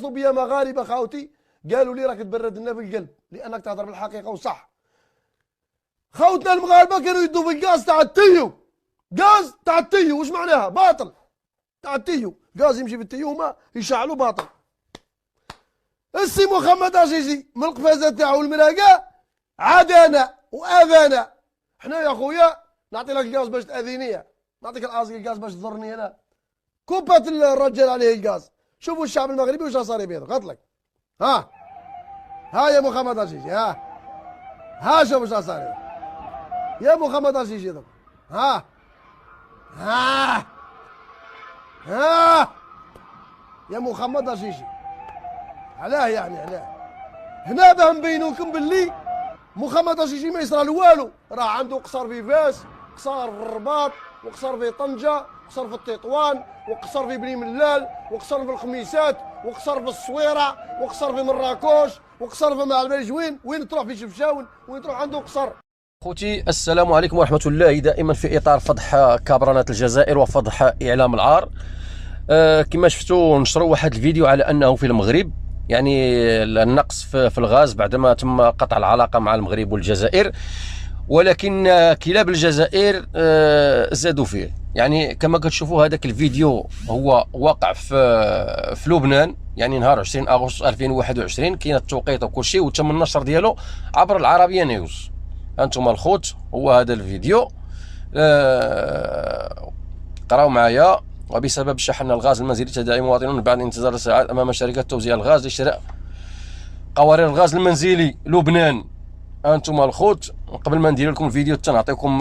بيا مغاربه خاوتي قالوا لي راك تبرد لنا في القلب لانك تهضر بالحقيقه وصح. خوتنا المغاربه كانوا يدوا في الغاز تاع التيو، غاز تاع التيو واش معناها؟ باطل تاع التيو، غاز يمشي في التيو هما يشعلوا باطل. السي محمد عزيزي من القفازه تاعو المراقه عادانا واذانا. حنا يا خويا نعطي لك الغاز باش تاذيني، نعطيك الغاز باش تضرني انا. كوبات الرجال عليه الغاز. شوفوا الشعب المغربي واش صار بيه، قلت لك. ها يا محمد عزيزي، ها شوف واش صار يا محمد عزيزي. ها يا محمد عزيزي. علاه يعني علاه هنا باه نبينو لكم باللي محمد عزيزي ما يصرى له والو. راه عنده قصر في فاس، قصر في الرباط، وقصر في طنجه، وقصر في التطوان، وقصر في بني ملال، وقصر في الخميسات، وقصر في الصويره، وقصر في مراكش، وقصر في مع البرجوين. وين تروح في شفشاون، وين تروح عنده قصر. خوتي السلام عليكم ورحمه الله. دائما في اطار فضح كابرانات الجزائر وفضح اعلام العار. كما شفتوا نشروا واحد الفيديو على انه في المغرب يعني النقص في الغاز بعدما تم قطع العلاقه مع المغرب والجزائر، ولكن كلاب الجزائر زادوا فيه. يعني كما كتشوفوا هذاك الفيديو هو واقع في لبنان، يعني نهار 20 اغسطس 2021. كاين التوقيت وكل شيء، وتم النشر ديالو عبر العربيه نيوز. انتم الخوت هو هذا الفيديو، قراو معايا. وبسبب شحن الغاز المنزلي تداعي مواطنون بعد انتظار ساعات امام شركه توزيع الغاز لشراء قوارير الغاز المنزلي لبنان. انتم الخوت قبل ما ندير لكم الفيديو تنعطيكم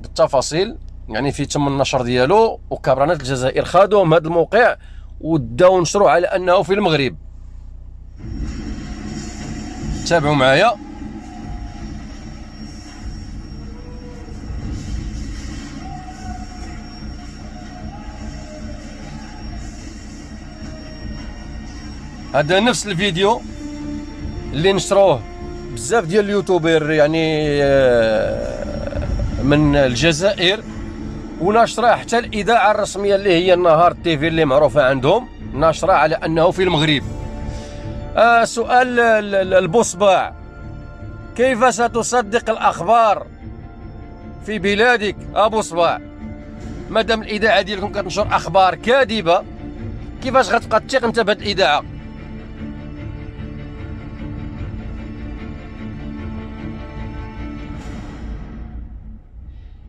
بالتفاصيل يعني في تم النشر ديالو. وكابرانات الجزائر خادوا من هذا الموقع وداو نشروا على انه في المغرب. تابعوا معايا. هذا نفس الفيديو اللي نشروه بزاف ديال اليوتيوبر يعني من الجزائر، وناشره حتى الاذاعه الرسميه اللي هي النهار تيفي اللي معروفه عندهم، ناشره على انه في المغرب. سؤال البصباع: كيف ستصدق الاخبار في بلادك ابو صباع؟ مادام الاذاعه ديالكم كتنشر اخبار كاذبه، كيفاش غتبقى تثق انت بهذه الاذاعه؟